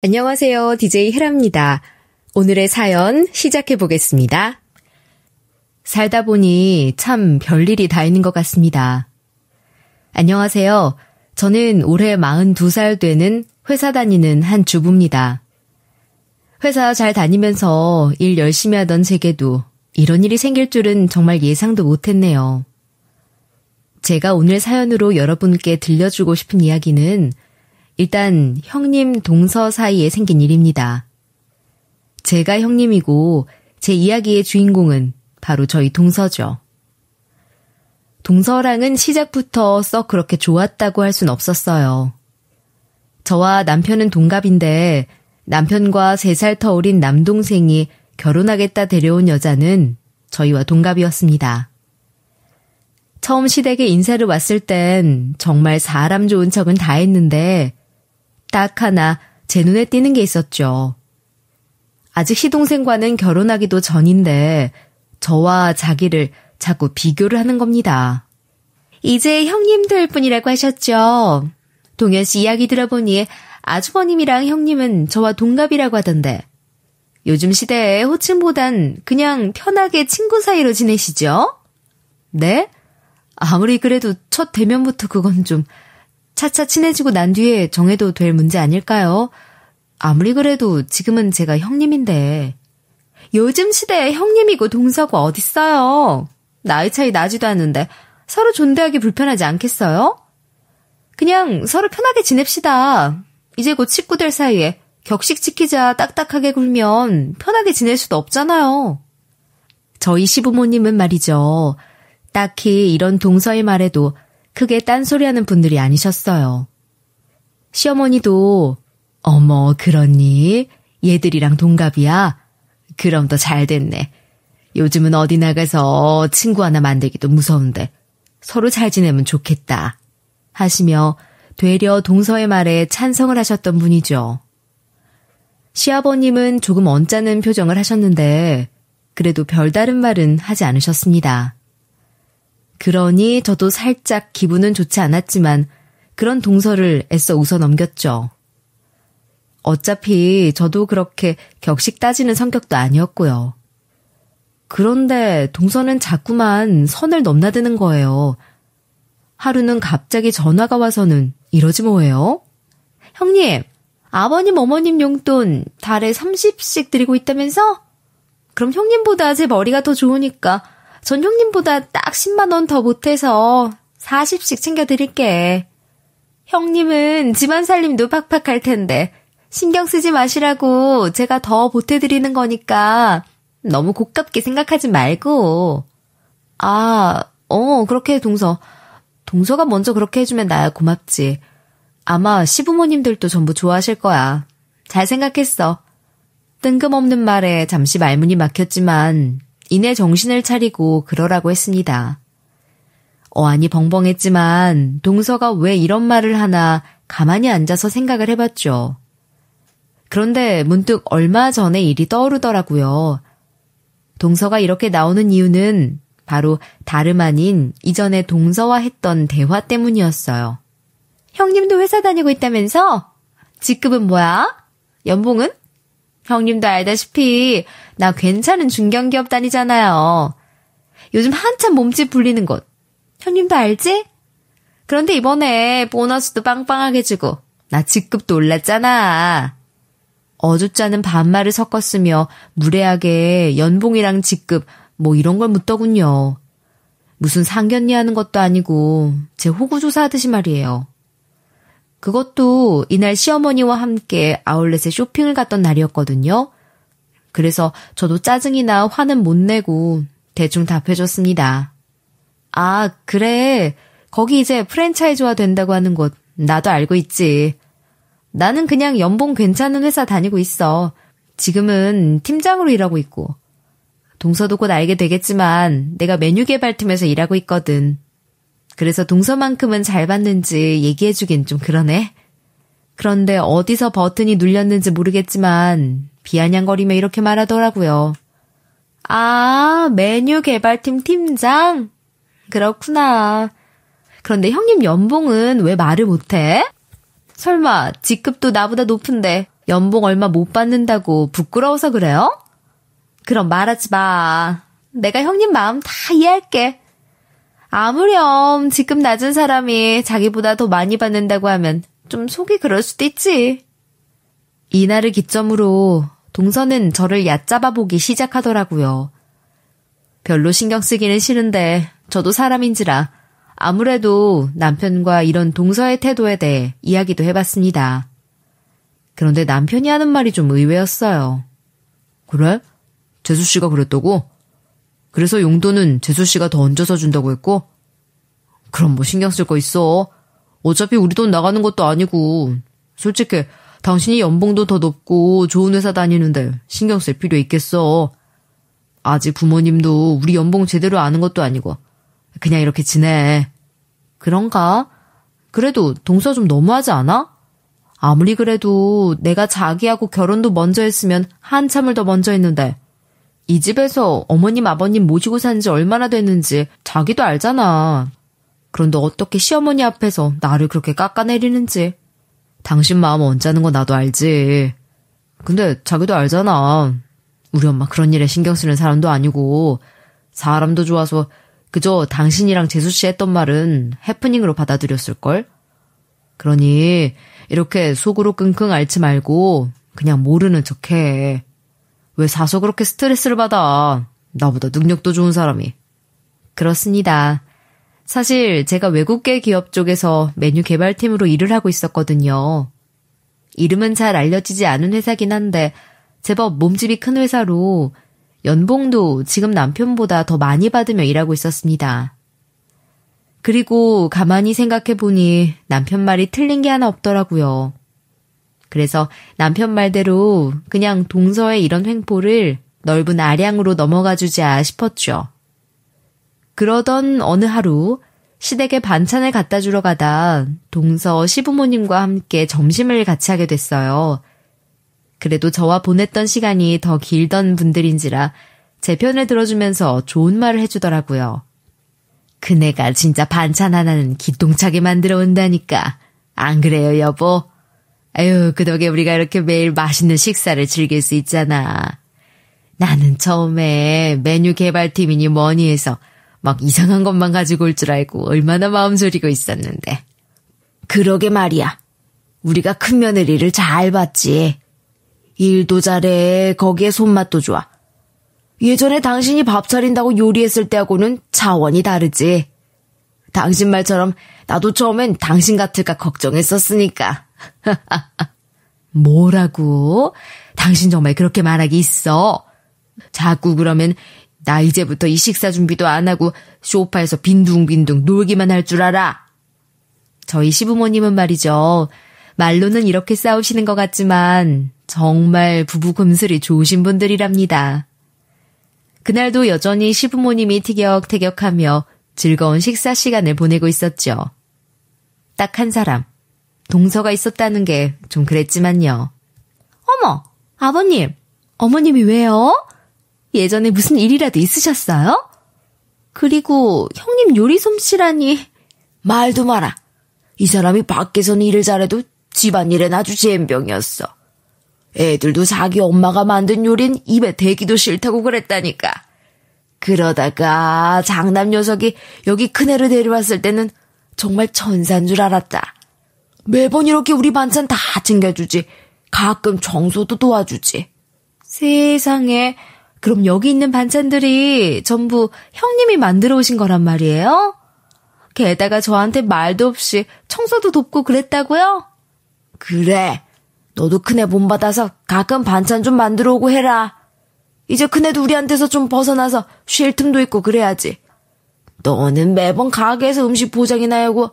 안녕하세요. DJ 헤라입니다. 오늘의 사연 시작해 보겠습니다. 살다 보니 참 별일이 다 있는 것 같습니다. 안녕하세요. 저는 올해 42살 되는 회사 다니는 한 주부입니다. 회사 잘 다니면서 일 열심히 하던 제게도 이런 일이 생길 줄은 정말 예상도 못했네요. 제가 오늘 사연으로 여러분께 들려주고 싶은 이야기는 일단 형님 동서 사이에 생긴 일입니다. 제가 형님이고 제 이야기의 주인공은 바로 저희 동서죠. 동서랑은 시작부터 썩 그렇게 좋았다고 할 순 없었어요. 저와 남편은 동갑인데 남편과 3살 더 어린 남동생이 결혼하겠다 데려온 여자는 저희와 동갑이었습니다. 처음 시댁에 인사를 왔을 땐 정말 사람 좋은 척은 다 했는데 딱 하나 제 눈에 띄는 게 있었죠. 아직 시동생과는 결혼하기도 전인데 저와 자기를 자꾸 비교를 하는 겁니다. 이제 형님 될 뿐이라고 하셨죠. 동현 씨 이야기 들어보니 아주버님이랑 형님은 저와 동갑이라고 하던데 요즘 시대에 호칭보단 그냥 편하게 친구 사이로 지내시죠? 네? 아무리 그래도 첫 대면부터 그건 좀 차차 친해지고 난 뒤에 정해도 될 문제 아닐까요? 아무리 그래도 지금은 제가 형님인데. 요즘 시대에 형님이고 동서가 어딨어요? 나이 차이 나지도 않는데 서로 존대하기 불편하지 않겠어요? 그냥 서로 편하게 지냅시다. 이제 곧 식구들 사이에 격식 지키자 딱딱하게 굴면 편하게 지낼 수도 없잖아요. 저희 시부모님은 말이죠. 딱히 이런 동서의 말에도 크게 딴소리하는 분들이 아니셨어요. 시어머니도 어머 그러니? 얘들이랑 동갑이야? 그럼 더 잘됐네. 요즘은 어디 나가서 친구 하나 만들기도 무서운데 서로 잘 지내면 좋겠다 하시며 되려 동서의 말에 찬성을 하셨던 분이죠. 시아버님은 조금 언짢은 표정을 하셨는데 그래도 별다른 말은 하지 않으셨습니다. 그러니 저도 살짝 기분은 좋지 않았지만 그런 동서를 애써 웃어 넘겼죠. 어차피 저도 그렇게 격식 따지는 성격도 아니었고요. 그런데 동서는 자꾸만 선을 넘나드는 거예요. 하루는 갑자기 전화가 와서는 이러지 뭐예요? 형님, 아버님 어머님 용돈 달에 30씩 드리고 있다면서? 그럼 형님보다 제 머리가 더 좋으니까 전 형님보다 딱 10만 원 더 보태서 40씩 챙겨드릴게. 형님은 집안 살림도 팍팍할 텐데 신경 쓰지 마시라고 제가 더 보태드리는 거니까 너무 고깝게 생각하지 말고. 그렇게 해 동서. 동서가 먼저 그렇게 해주면 나야 고맙지. 아마 시부모님들도 전부 좋아하실 거야. 잘 생각했어. 뜬금없는 말에 잠시 말문이 막혔지만 이내 정신을 차리고 그러라고 했습니다. 어안이 벙벙했지만 동서가 왜 이런 말을 하나 가만히 앉아서 생각을 해봤죠. 그런데 문득 얼마 전의 일이 떠오르더라고요. 동서가 이렇게 나오는 이유는 바로 다름 아닌 이전에 동서와 했던 대화 때문이었어요. 형님도 회사 다니고 있다면서? 직급은 뭐야? 연봉은? 형님도 알다시피 나 괜찮은 중견기업 다니잖아요. 요즘 한참 몸집 불리는 곳. 형님도 알지? 그런데 이번에 보너스도 빵빵하게 주고 나 직급도 올랐잖아. 어줍잖은 반말을 섞었으며 무례하게 연봉이랑 직급 뭐 이런 걸 묻더군요. 무슨 상견례하는 것도 아니고 제 호구조사하듯이 말이에요. 그것도 이날 시어머니와 함께 아울렛에 쇼핑을 갔던 날이었거든요. 그래서 저도 짜증이나 화는 못 내고 대충 답해줬습니다. 아, 그래. 거기 이제 프랜차이즈화 된다고 하는 곳 나도 알고 있지. 나는 그냥 연봉 괜찮은 회사 다니고 있어. 지금은 팀장으로 일하고 있고. 동서도 곧 알게 되겠지만 내가 메뉴 개발팀에서 일하고 있거든. 그래서 동서만큼은 잘 받는지 얘기해주긴 좀 그러네. 그런데 어디서 버튼이 눌렸는지 모르겠지만 비아냥거리며 이렇게 말하더라고요. 아, 메뉴 개발팀 팀장? 그렇구나. 그런데 형님 연봉은 왜 말을 못해? 설마 직급도 나보다 높은데 연봉 얼마 못 받는다고 부끄러워서 그래요? 그럼 말하지 마. 내가 형님 마음 다 이해할게. 아무렴 지금 낮은 사람이 자기보다 더 많이 받는다고 하면 좀 속이 그럴 수도 있지. 이날을 기점으로 동서는 저를 얕잡아 보기 시작하더라고요. 별로 신경 쓰기는 싫은데 저도 사람인지라 아무래도 남편과 이런 동서의 태도에 대해 이야기도 해봤습니다. 그런데 남편이 하는 말이 좀 의외였어요. 그래? 재수씨가 그랬다고? 그래서 용돈은 재수씨가 더 얹어서 준다고 했고? 그럼 뭐 신경 쓸 거 있어. 어차피 우리 돈 나가는 것도 아니고. 솔직히 당신이 연봉도 더 높고 좋은 회사 다니는데 신경 쓸 필요 있겠어. 아직 부모님도 우리 연봉 제대로 아는 것도 아니고 그냥 이렇게 지내. 그런가? 그래도 동서 좀 너무하지 않아? 아무리 그래도 내가 자기하고 결혼도 먼저 했으면 한참을 더 먼저 했는데 이 집에서 어머님 아버님 모시고 산 지 얼마나 됐는지 자기도 알잖아. 그런데 어떻게 시어머니 앞에서 나를 그렇게 깎아내리는지. 당신 마음 언짢은 거 나도 알지. 근데 자기도 알잖아. 우리 엄마 그런 일에 신경 쓰는 사람도 아니고 사람도 좋아서 그저 당신이랑 재수씨 했던 말은 해프닝으로 받아들였을걸? 그러니 이렇게 속으로 끙끙 앓지 말고 그냥 모르는 척해. 왜 사서 그렇게 스트레스를 받아? 나보다 능력도 좋은 사람이. 그렇습니다. 사실 제가 외국계 기업 쪽에서 메뉴 개발팀으로 일을 하고 있었거든요. 이름은 잘 알려지지 않은 회사긴 한데 제법 몸집이 큰 회사로 연봉도 지금 남편보다 더 많이 받으며 일하고 있었습니다. 그리고 가만히 생각해보니 남편 말이 틀린 게 하나 없더라고요. 그래서 남편 말대로 그냥 동서의 이런 횡포를 넓은 아량으로 넘어가주자 싶었죠. 그러던 어느 하루 시댁에 반찬을 갖다 주러 가다 동서 시부모님과 함께 점심을 같이 하게 됐어요. 그래도 저와 보냈던 시간이 더 길던 분들인지라 제 편을 들어주면서 좋은 말을 해주더라고요. 그네가 진짜 반찬 하나는 기똥차게 만들어 온다니까. 안 그래요, 여보? 아유, 그 덕에 우리가 이렇게 매일 맛있는 식사를 즐길 수 있잖아. 나는 처음에 메뉴 개발팀이니 뭐니 해서 막 이상한 것만 가지고 올 줄 알고 얼마나 마음 졸이고 있었는데. 그러게 말이야. 우리가 큰 며느리를 잘 봤지. 일도 잘해. 거기에 손맛도 좋아. 예전에 당신이 밥 차린다고 요리했을 때하고는 차원이 다르지. 당신 말처럼 나도 처음엔 당신 같을까 걱정했었으니까. 뭐라고? 당신 정말 그렇게 말하기 있어. 자꾸 그러면 나 이제부터 이 식사 준비도 안 하고 소파에서 빈둥빈둥 놀기만 할 줄 알아. 저희 시부모님은 말이죠. 말로는 이렇게 싸우시는 것 같지만 정말 부부 금슬이 좋으신 분들이랍니다. 그날도 여전히 시부모님이 티격태격하며 즐거운 식사 시간을 보내고 있었죠. 딱 한 사람, 동서가 있었다는 게 좀 그랬지만요. 어머, 아버님, 어머님이 왜요? 예전에 무슨 일이라도 있으셨어요? 그리고 형님 요리 솜씨라니. 말도 마라. 이 사람이 밖에서는 일을 잘해도 집안일엔 아주 젬병이었어. 애들도 자기 엄마가 만든 요린 입에 대기도 싫다고 그랬다니까. 그러다가 장남 녀석이 여기 큰애를 데려왔을 때는 정말 천사인 줄 알았다. 매번 이렇게 우리 반찬 다 챙겨주지. 가끔 청소도 도와주지. 세상에, 그럼 여기 있는 반찬들이 전부 형님이 만들어 오신 거란 말이에요? 게다가 저한테 말도 없이 청소도 돕고 그랬다고요? 그래. 너도 큰애 본받아서 가끔 반찬 좀 만들어 오고 해라. 이제 큰애도 우리한테서 좀 벗어나서 쉴 틈도 있고 그래야지. 너는 매번 가게에서 음식 포장이나 하고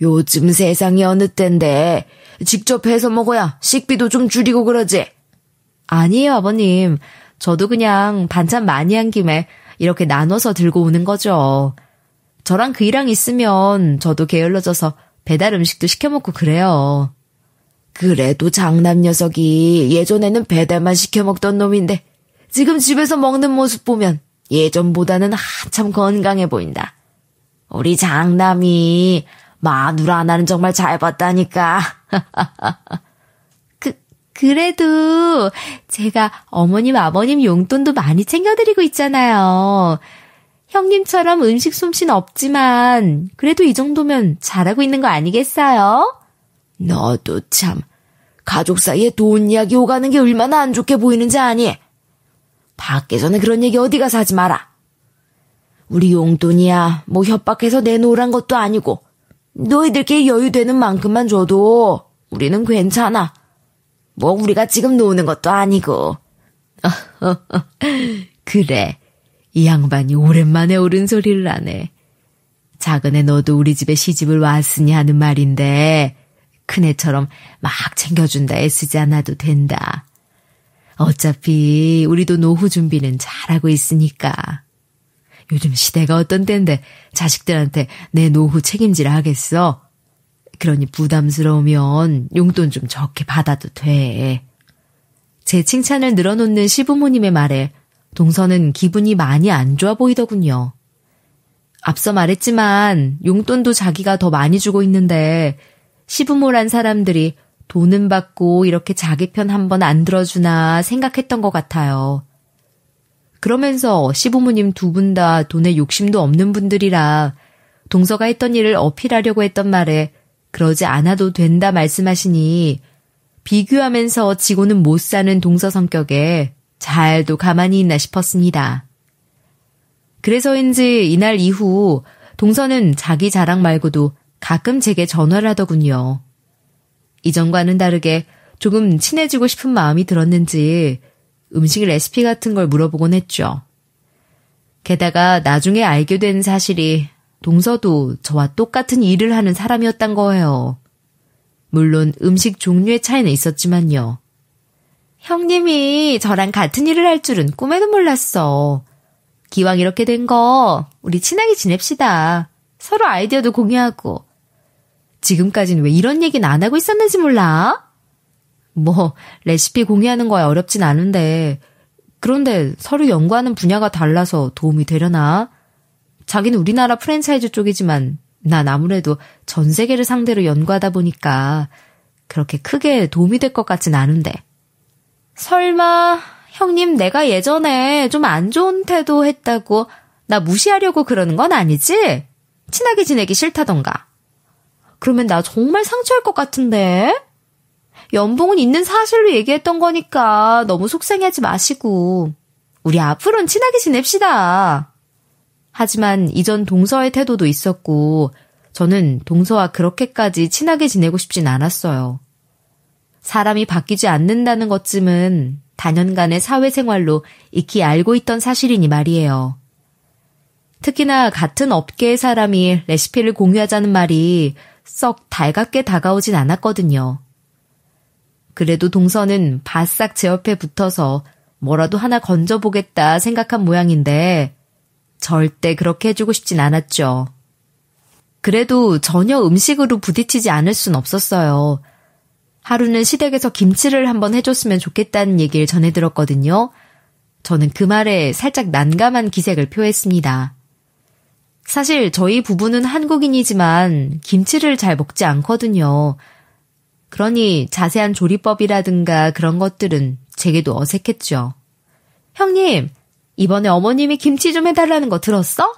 요즘 세상이 어느 때인데 직접 해서 먹어야 식비도 좀 줄이고 그러지. 아니에요, 아버님. 저도 그냥 반찬 많이 한 김에 이렇게 나눠서 들고 오는 거죠. 저랑 그이랑 있으면 저도 게을러져서 배달 음식도 시켜 먹고 그래요. 그래도 장남 녀석이 예전에는 배달만 시켜 먹던 놈인데 지금 집에서 먹는 모습 보면 예전보다는 한참 건강해 보인다. 우리 장남이 마누라 하나는 정말 잘 봤다니까. 그래도 제가 어머님, 아버님 용돈도 많이 챙겨드리고 있잖아요. 형님처럼 음식 솜씨는 없지만 그래도 이 정도면 잘하고 있는 거 아니겠어요? 너도 참 가족 사이에 돈 이야기 오가는 게 얼마나 안 좋게 보이는지 아니? 밖에서는 그런 얘기 어디 가서 하지 마라. 우리 용돈이야 뭐 협박해서 내놓으란 것도 아니고 너희들끼리 여유되는 만큼만 줘도 우리는 괜찮아. 뭐 우리가 지금 노는 것도 아니고. 그래, 이 양반이 오랜만에 옳은 소리를 하네. 작은애 너도 우리 집에 시집을 왔으니 하는 말인데 큰애처럼 막 챙겨준다 애쓰지 않아도 된다. 어차피 우리도 노후 준비는 잘하고 있으니까. 요즘 시대가 어떤 때인데 자식들한테 내 노후 책임질 하겠어? 그러니 부담스러우면 용돈 좀 적게 받아도 돼. 제 칭찬을 늘어놓는 시부모님의 말에 동서는 기분이 많이 안 좋아 보이더군요. 앞서 말했지만 용돈도 자기가 더 많이 주고 있는데 시부모란 사람들이 돈은 받고 이렇게 자기 편 한 번 안 들어주나 생각했던 것 같아요. 그러면서 시부모님 두 분 다 돈에 욕심도 없는 분들이라 동서가 했던 일을 어필하려고 했던 말에 그러지 않아도 된다 말씀하시니 비교하면서 지고는 못 사는 동서 성격에 잘도 가만히 있나 싶었습니다. 그래서인지 이날 이후 동서는 자기 자랑 말고도 가끔 제게 전화를 하더군요. 이전과는 다르게 조금 친해지고 싶은 마음이 들었는지 음식 레시피 같은 걸 물어보곤 했죠. 게다가 나중에 알게 된 사실이 동서도 저와 똑같은 일을 하는 사람이었단 거예요. 물론 음식 종류의 차이는 있었지만요. 형님이 저랑 같은 일을 할 줄은 꿈에도 몰랐어. 기왕 이렇게 된 거 우리 친하게 지냅시다. 서로 아이디어도 공유하고. 지금까지는 왜 이런 얘기는 안 하고 있었는지 몰라? 뭐 레시피 공유하는 거야 어렵진 않은데 그런데 서로 연구하는 분야가 달라서 도움이 되려나? 자기는 우리나라 프랜차이즈 쪽이지만 난 아무래도 전 세계를 상대로 연구하다 보니까 그렇게 크게 도움이 될 것 같진 않은데. 설마 형님 내가 예전에 좀 안 좋은 태도 했다고 나 무시하려고 그러는 건 아니지? 친하게 지내기 싫다던가. 그러면 나 정말 상처할 것 같은데? 연봉은 있는 사실로 얘기했던 거니까 너무 속상해하지 마시고 우리 앞으로는 친하게 지냅시다. 하지만 이전 동서의 태도도 있었고 저는 동서와 그렇게까지 친하게 지내고 싶진 않았어요. 사람이 바뀌지 않는다는 것쯤은 단연간의 사회생활로 익히 알고 있던 사실이니 말이에요. 특히나 같은 업계의 사람이 레시피를 공유하자는 말이 썩 달갑게 다가오진 않았거든요. 그래도 동서는 바싹 제 옆에 붙어서 뭐라도 하나 건져보겠다 생각한 모양인데 절대 그렇게 해주고 싶진 않았죠. 그래도 전혀 음식으로 부딪히지 않을 순 없었어요. 하루는 시댁에서 김치를 한번 해줬으면 좋겠다는 얘기를 전해 들었거든요. 저는 그 말에 살짝 난감한 기색을 표했습니다. 사실 저희 부부는 한국인이지만 김치를 잘 먹지 않거든요. 그러니 자세한 조리법이라든가 그런 것들은 제게도 어색했죠. 형님, 이번에 어머님이 김치 좀 해달라는 거 들었어?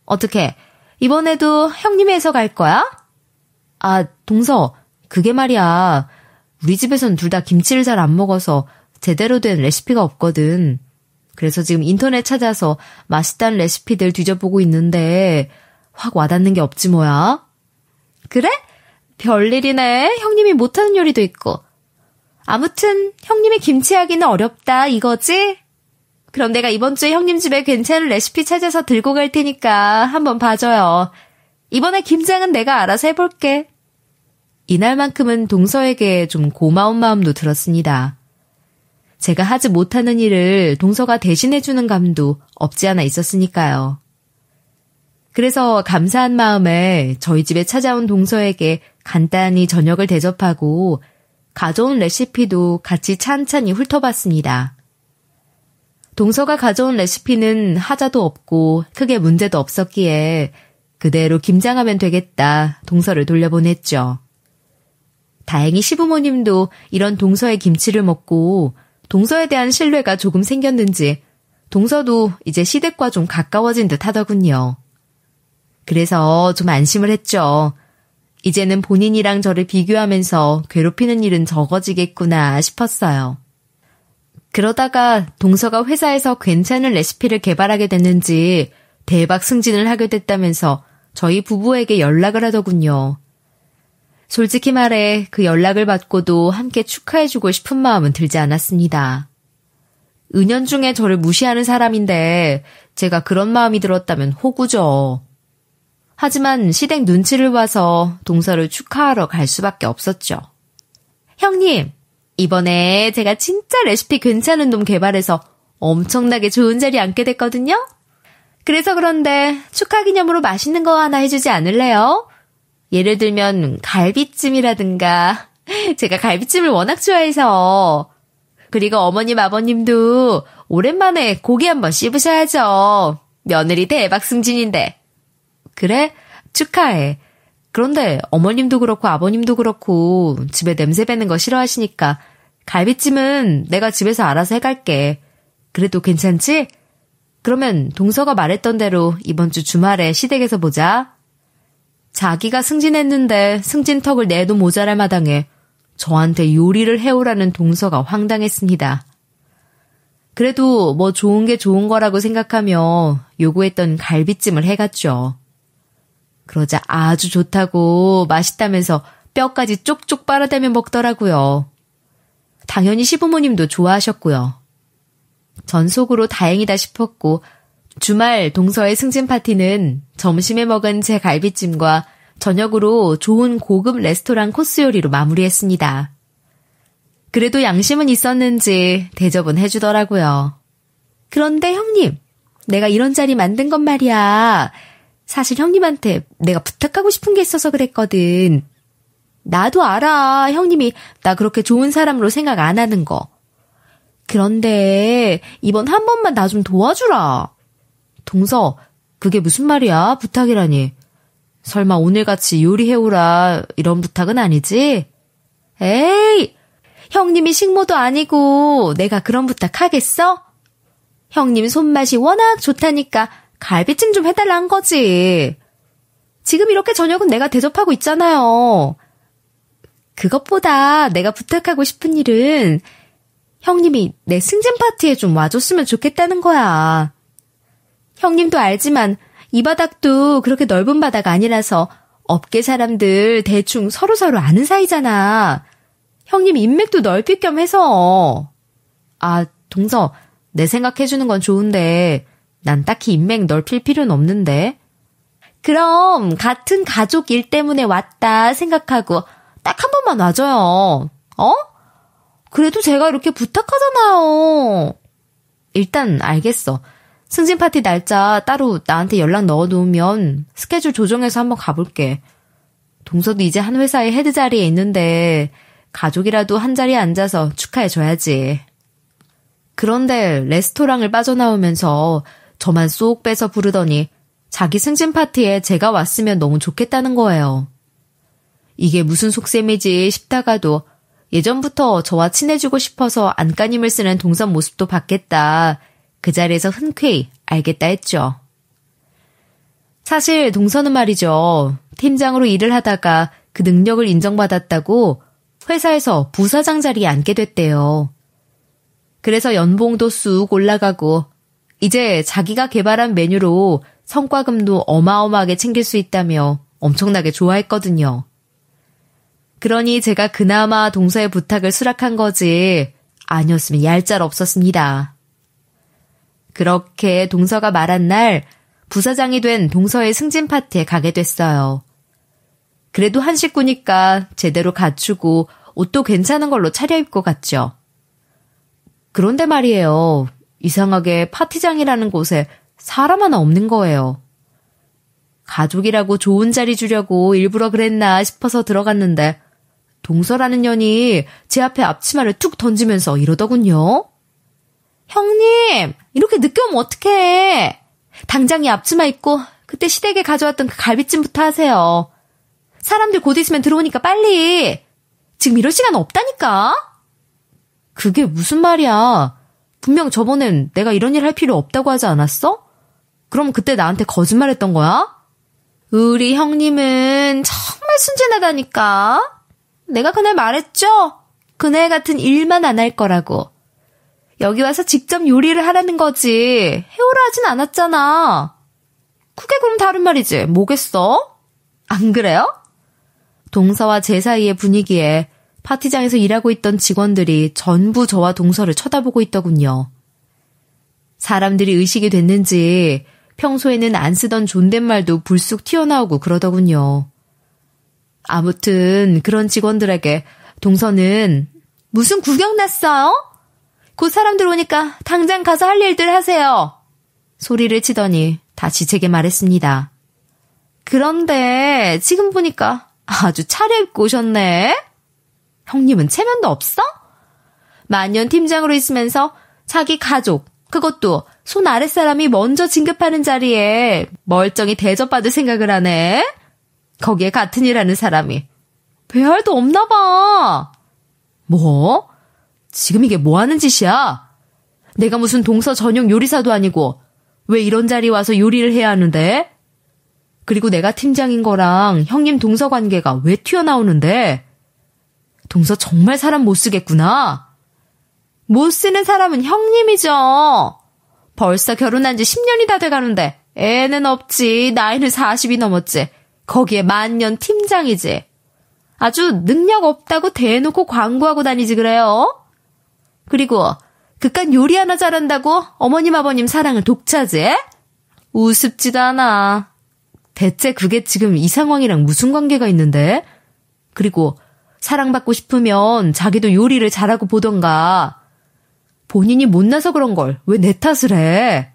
어떻게, 이번에도 형님이 해서 갈 거야? 아, 동서, 그게 말이야. 우리 집에선 둘 다 김치를 잘 안 먹어서 제대로 된 레시피가 없거든. 그래서 지금 인터넷 찾아서 맛있다는 레시피들 뒤져보고 있는데 확 와닿는 게 없지 뭐야? 그래? 별일이네. 형님이 못하는 요리도 있고. 아무튼 형님이 김치하기는 어렵다 이거지? 그럼 내가 이번 주에 형님 집에 괜찮은 레시피 찾아서 들고 갈 테니까 한번 봐줘요. 이번에 김장은 내가 알아서 해볼게. 이날만큼은 동서에게 좀 고마운 마음도 들었습니다. 제가 하지 못하는 일을 동서가 대신해주는 감도 없지 않아 있었으니까요. 그래서 감사한 마음에 저희 집에 찾아온 동서에게 간단히 저녁을 대접하고 가져온 레시피도 같이 찬찬히 훑어봤습니다. 동서가 가져온 레시피는 하자도 없고 크게 문제도 없었기에 그대로 김장하면 되겠다 동서를 돌려보냈죠. 다행히 시부모님도 이런 동서의 김치를 먹고 동서에 대한 신뢰가 조금 생겼는지 동서도 이제 시댁과 좀 가까워진 듯 하더군요. 그래서 좀 안심을 했죠. 이제는 본인이랑 저를 비교하면서 괴롭히는 일은 적어지겠구나 싶었어요. 그러다가 동서가 회사에서 괜찮은 레시피를 개발하게 됐는지 대박 승진을 하게 됐다면서 저희 부부에게 연락을 하더군요. 솔직히 말해 그 연락을 받고도 함께 축하해주고 싶은 마음은 들지 않았습니다. 은연중에 저를 무시하는 사람인데 제가 그런 마음이 들었다면 호구죠. 하지만 시댁 눈치를 봐서 동서를 축하하러 갈 수밖에 없었죠. 형님, 이번에 제가 진짜 레시피 괜찮은 놈 개발해서 엄청나게 좋은 자리에 앉게 됐거든요? 그래서 그런데 축하 기념으로 맛있는 거 하나 해주지 않을래요? 예를 들면 갈비찜이라든가 제가 갈비찜을 워낙 좋아해서 그리고 어머님 아버님도 오랜만에 고기 한번 씹으셔야죠. 며느리 대박 승진인데. 그래? 축하해. 그런데 어머님도 그렇고 아버님도 그렇고 집에 냄새 배는 거 싫어하시니까 갈비찜은 내가 집에서 알아서 해갈게. 그래도 괜찮지? 그러면 동서가 말했던 대로 이번 주 주말에 시댁에서 보자. 자기가 승진했는데 승진턱을 내도 모자랄 마당에 저한테 요리를 해오라는 동서가 황당했습니다. 그래도 뭐 좋은 게 좋은 거라고 생각하며 요구했던 갈비찜을 해갔죠. 그러자 아주 좋다고 맛있다면서 뼈까지 쪽쪽 빨아대며 먹더라고요. 당연히 시부모님도 좋아하셨고요. 전 속으로 다행이다 싶었고 주말 동서의 승진 파티는 점심에 먹은 제 갈비찜과 저녁으로 좋은 고급 레스토랑 코스 요리로 마무리했습니다. 그래도 양심은 있었는지 대접은 해주더라고요. 그런데 형님, 내가 이런 자리 만든 건 말이야. 사실 형님한테 내가 부탁하고 싶은 게 있어서 그랬거든. 나도 알아. 형님이 나 그렇게 좋은 사람으로 생각 안 하는 거. 그런데 이번 한 번만 나 좀 도와주라. 동서, 그게 무슨 말이야? 부탁이라니. 설마 오늘같이 요리해오라 이런 부탁은 아니지? 에이, 형님이 식모도 아니고 내가 그런 부탁하겠어? 형님 손맛이 워낙 좋다니까 갈비찜 좀 해달라 한 거지. 지금 이렇게 저녁은 내가 대접하고 있잖아요. 그것보다 내가 부탁하고 싶은 일은 형님이 내 승진 파티에 좀 와줬으면 좋겠다는 거야. 형님도 알지만 이 바닥도 그렇게 넓은 바닥 아니라서 업계 사람들 대충 서로서로 아는 사이잖아. 형님 인맥도 넓힐 겸 해서. 아, 동서, 내 생각해주는 건 좋은데 난 딱히 인맥 넓힐 필요는 없는데. 그럼 같은 가족 일 때문에 왔다 생각하고 딱 한 번만 와줘요. 어? 그래도 제가 이렇게 부탁하잖아요. 일단 알겠어. 승진 파티 날짜 따로 나한테 연락 넣어놓으면 스케줄 조정해서 한번 가볼게. 동서도 이제 한 회사의 헤드 자리에 있는데 가족이라도 한 자리에 앉아서 축하해줘야지. 그런데 레스토랑을 빠져나오면서 저만 쏙 빼서 부르더니 자기 승진 파티에 제가 왔으면 너무 좋겠다는 거예요. 이게 무슨 속셈이지 싶다가도 예전부터 저와 친해지고 싶어서 안간힘을 쓰는 동서 모습도 봤겠다. 그 자리에서 흔쾌히 알겠다 했죠. 사실 동서는 말이죠. 팀장으로 일을 하다가 그 능력을 인정받았다고 회사에서 부사장 자리에 앉게 됐대요. 그래서 연봉도 쑥 올라가고 이제 자기가 개발한 메뉴로 성과금도 어마어마하게 챙길 수 있다며 엄청나게 좋아했거든요. 그러니 제가 그나마 동서의 부탁을 수락한 거지 아니었으면 얄짤 없었습니다. 그렇게 동서가 말한 날 부사장이 된 동서의 승진 파티에 가게 됐어요. 그래도 한 식구니까 제대로 갖추고 옷도 괜찮은 걸로 차려입고 갔죠. 그런데 말이에요. 이상하게 파티장이라는 곳에 사람 하나 없는 거예요. 가족이라고 좋은 자리 주려고 일부러 그랬나 싶어서 들어갔는데 동서라는 년이 제 앞에 앞치마를 툭 던지면서 이러더군요. 형님, 이렇게 늦게 오면 어떡해. 당장 이 앞치마 입고 그때 시댁에 가져왔던 그 갈비찜부터 하세요. 사람들 곧 있으면 들어오니까 빨리. 지금 이럴 시간 없다니까? 그게 무슨 말이야? 분명 저번엔 내가 이런 일 할 필요 없다고 하지 않았어? 그럼 그때 나한테 거짓말했던 거야? 우리 형님은 정말 순진하다니까. 내가 그날 말했죠? 그날 같은 일만 안 할 거라고. 여기 와서 직접 요리를 하라는 거지. 해오라 하진 않았잖아. 그게 그럼 다른 말이지. 뭐겠어? 안 그래요? 동서와 제 사이의 분위기에 파티장에서 일하고 있던 직원들이 전부 저와 동서를 쳐다보고 있더군요. 사람들이 의식이 됐는지 평소에는 안 쓰던 존댓말도 불쑥 튀어나오고 그러더군요. 아무튼 그런 직원들에게 동서는 무슨 구경 났어요? 곧 사람들 오니까 당장 가서 할 일들 하세요. 소리를 치더니 다시 제게 말했습니다. 그런데 지금 보니까 아주 차려입고 오셨네. 형님은 체면도 없어? 만년 팀장으로 있으면서 자기 가족, 그것도 손 아랫사람이 먼저 진급하는 자리에 멀쩡히 대접받을 생각을 하네. 거기에 같은 일 하는 사람이 배알도 없나 봐. 뭐? 지금 이게 뭐 하는 짓이야? 내가 무슨 동서 전용 요리사도 아니고 왜 이런 자리에 와서 요리를 해야 하는데? 그리고 내가 팀장인 거랑 형님 동서 관계가 왜 튀어나오는데? 동서 정말 사람 못 쓰겠구나. 못 쓰는 사람은 형님이죠. 벌써 결혼한 지 10년이 다 돼가는데 애는 없지. 나이는 40이 넘었지. 거기에 만년 팀장이지. 아주 능력 없다고 대놓고 광고하고 다니지 그래요. 그리고 그깟 요리 하나 잘한다고 어머님 아버님 사랑을 독차지해? 우습지도 않아. 대체 그게 지금 이 상황이랑 무슨 관계가 있는데? 그리고 사랑받고 싶으면 자기도 요리를 잘하고 보던가. 본인이 못나서 그런 걸 왜 내 탓을 해?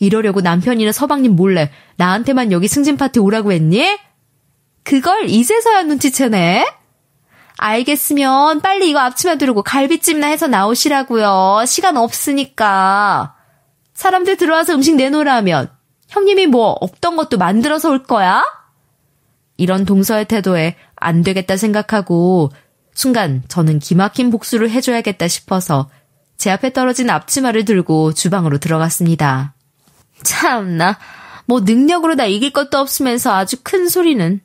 이러려고 남편이나 서방님 몰래 나한테만 여기 승진 파티 오라고 했니? 그걸 이제서야 눈치채네? 알겠으면 빨리 이거 앞치마 두르고 갈비찜이나 해서 나오시라고요. 시간 없으니까. 사람들 들어와서 음식 내놓으라 하면 형님이 뭐 없던 것도 만들어서 올 거야? 이런 동서의 태도에 안 되겠다 생각하고 순간 저는 기막힌 복수를 해줘야겠다 싶어서 제 앞에 떨어진 앞치마를 들고 주방으로 들어갔습니다. 참나, 뭐 능력으로 다 이길 것도 없으면서 아주 큰 소리는.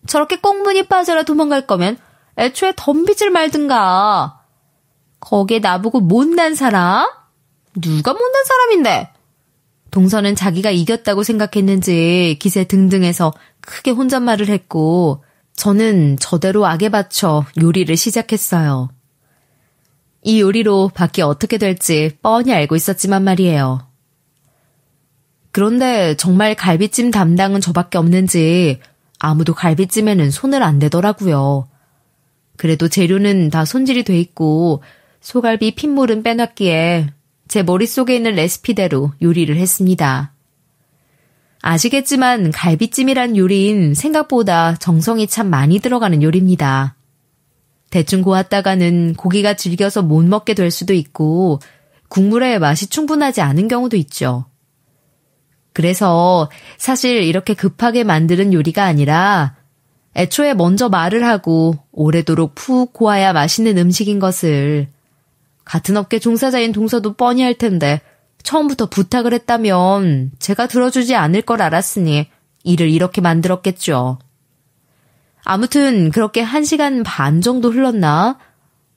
저렇게 꽁무니 빠져라 도망갈 거면 애초에 덤비질 말든가. 거기에 나보고 못난 사람? 누가 못난 사람인데? 동서는 자기가 이겼다고 생각했는지 기세 등등해서 크게 혼잣말을 했고 저는 저대로 악에 받쳐 요리를 시작했어요. 이 요리로 밖이 어떻게 될지 뻔히 알고 있었지만 말이에요. 그런데 정말 갈비찜 담당은 저밖에 없는지 아무도 갈비찜에는 손을 안 대더라고요. 그래도 재료는 다 손질이 돼 있고 소갈비 핏물은 빼놨기에 제 머릿속에 있는 레시피대로 요리를 했습니다. 아시겠지만 갈비찜이란 요리인 생각보다 정성이 참 많이 들어가는 요리입니다. 대충 고았다가는 고기가 질겨서 못 먹게 될 수도 있고 국물에 맛이 충분하지 않은 경우도 있죠. 그래서 사실 이렇게 급하게 만드는 요리가 아니라 애초에 먼저 말을 하고 오래도록 푹 고아야 맛있는 음식인 것을 같은 업계 종사자인 동서도 뻔히 할 텐데 처음부터 부탁을 했다면 제가 들어주지 않을 걸 알았으니 일을 이렇게 만들었겠죠. 아무튼 그렇게 1시간 반 정도 흘렀나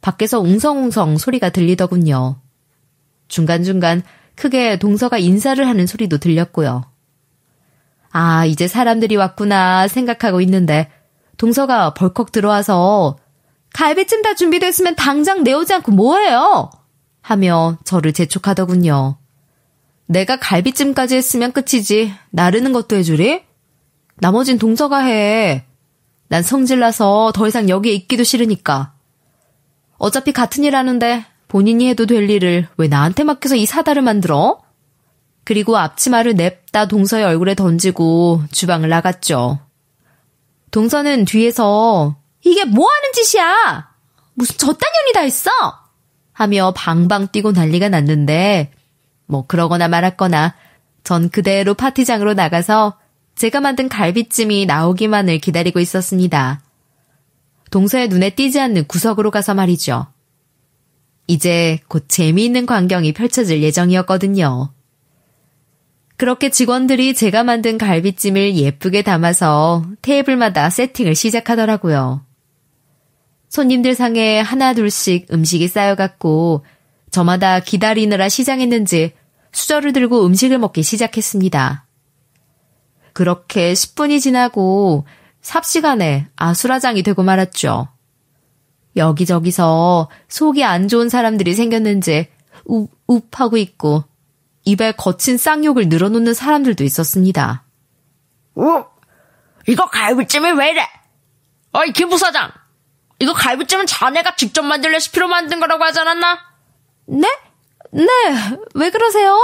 밖에서 웅성웅성 소리가 들리더군요. 중간중간 크게 동서가 인사를 하는 소리도 들렸고요. 아, 이제 사람들이 왔구나 생각하고 있는데 동서가 벌컥 들어와서 갈비찜 다 준비됐으면 당장 내오지 않고 뭐해요? 하며 저를 재촉하더군요. 내가 갈비찜까지 했으면 끝이지 나르는 것도 해주리? 나머진 동서가 해. 난 성질나서 더 이상 여기에 있기도 싫으니까. 어차피 같은 일 하는데 본인이 해도 될 일을 왜 나한테 맡겨서 이 사다를 만들어? 그리고 앞치마를 냅다 동서의 얼굴에 던지고 주방을 나갔죠. 동서는 뒤에서 이게 뭐 하는 짓이야? 무슨 저딴 년이 다 했어? 하며 방방 뛰고 난리가 났는데 뭐 그러거나 말았거나 전 그대로 파티장으로 나가서 제가 만든 갈비찜이 나오기만을 기다리고 있었습니다. 동서의 눈에 띄지 않는 구석으로 가서 말이죠. 이제 곧 재미있는 광경이 펼쳐질 예정이었거든요. 그렇게 직원들이 제가 만든 갈비찜을 예쁘게 담아서 테이블마다 세팅을 시작하더라고요. 손님들 상에 하나 둘씩 음식이 쌓여갔고 저마다 기다리느라 시장했는지 수저를 들고 음식을 먹기 시작했습니다. 그렇게 10분이 지나고 삽시간에 아수라장이 되고 말았죠. 여기저기서 속이 안 좋은 사람들이 생겼는지 웁웁 하고 있고 입에 거친 쌍욕을 늘어놓는 사람들도 있었습니다. 이거 갈비찜이 왜 이래? 어이 김 부사장, 이거 갈비찜은 자네가 직접 만든 레시피로 만든 거라고 하지 않았나? 네? 네, 왜 그러세요?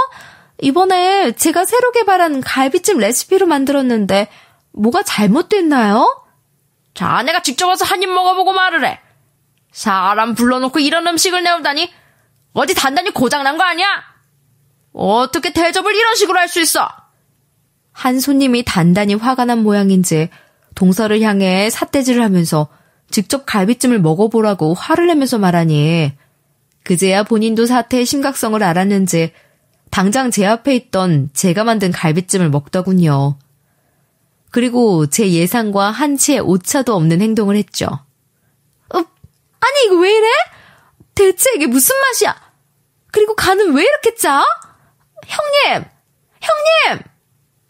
이번에 제가 새로 개발한 갈비찜 레시피로 만들었는데 뭐가 잘못됐나요? 자네가 직접 와서 한 입 먹어보고 말을 해. 사람 불러놓고 이런 음식을 내오다니 어디 단단히 고장난 거 아니야? 어떻게 대접을 이런 식으로 할 수 있어? 한 손님이 단단히 화가 난 모양인지 동서를 향해 삿대질을 하면서 직접 갈비찜을 먹어보라고 화를 내면서 말하니 그제야 본인도 사태의 심각성을 알았는지 당장 제 앞에 있던 제가 만든 갈비찜을 먹더군요. 그리고 제 예상과 한치의 오차도 없는 행동을 했죠. 아니 이거 왜 이래? 대체 이게 무슨 맛이야? 그리고 간은 왜 이렇게 짜? 형님!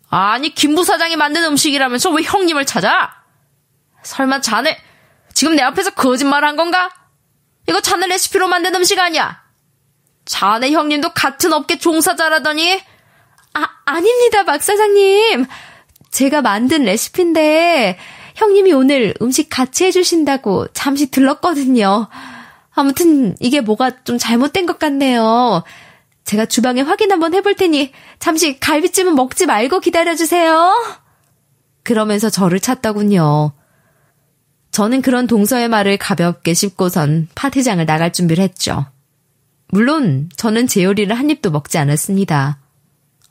아니 김 부사장이 만든 음식이라면서 왜 형님을 찾아? 설마 자네 지금 내 앞에서 거짓말한 건가? 이거 자네 레시피로 만든 음식 아니야. 자네 형님도 같은 업계 종사자라더니. 아닙니다 박 사장님. 제가 만든 레시피인데 형님이 오늘 음식 같이 해주신다고 잠시 들렀거든요. 아무튼 이게 뭐가 좀 잘못된 것 같네요. 제가 주방에 확인 한번 해볼 테니 잠시 갈비찜은 먹지 말고 기다려주세요. 그러면서 저를 찾더군요. 저는 그런 동서의 말을 가볍게 씹고선 파티장을 나갈 준비를 했죠. 물론 저는 제 요리를 한 입도 먹지 않았습니다.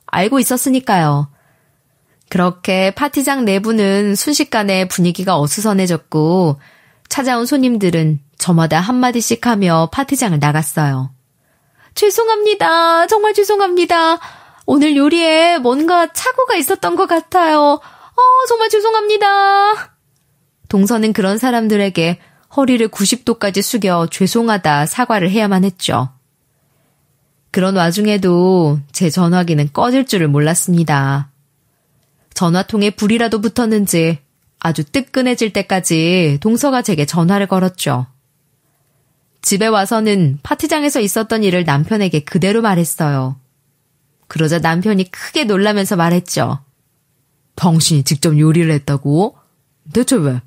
알고 있었으니까요. 그렇게 파티장 내부는 순식간에 분위기가 어수선해졌고 찾아온 손님들은 저마다 한마디씩 하며 파티장을 나갔어요. 죄송합니다. 정말 죄송합니다. 오늘 요리에 뭔가 착오가 있었던 것 같아요. 정말 죄송합니다. 동서는 그런 사람들에게 허리를 90도까지 숙여 죄송하다 사과를 해야만 했죠. 그런 와중에도 제 전화기는 꺼질 줄을 몰랐습니다. 전화통에 불이라도 붙었는지 아주 뜨끈해질 때까지 동서가 제게 전화를 걸었죠. 집에 와서는 파티장에서 있었던 일을 남편에게 그대로 말했어요. 그러자 남편이 크게 놀라면서 말했죠. 당신이 직접 요리를 했다고? 대체 왜?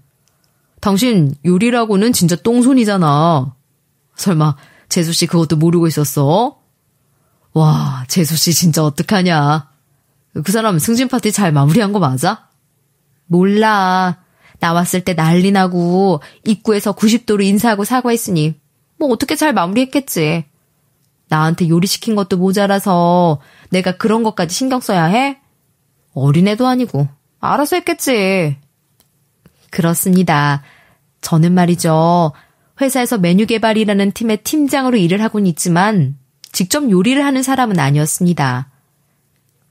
당신 요리라고는 진짜 똥손이잖아. 설마 재수씨 그것도 모르고 있었어? 와, 재수씨 진짜 어떡하냐. 그 사람 승진 파티 잘 마무리한 거 맞아? 몰라. 나왔을 때 난리 나고 입구에서 90도로 인사하고 사과했으니 뭐 어떻게 잘 마무리했겠지. 나한테 요리시킨 것도 모자라서 내가 그런 것까지 신경 써야 해? 어린애도 아니고 알아서 했겠지. 그렇습니다. 저는 말이죠. 회사에서 메뉴 개발이라는 팀의 팀장으로 일을 하고는 있지만 직접 요리를 하는 사람은 아니었습니다.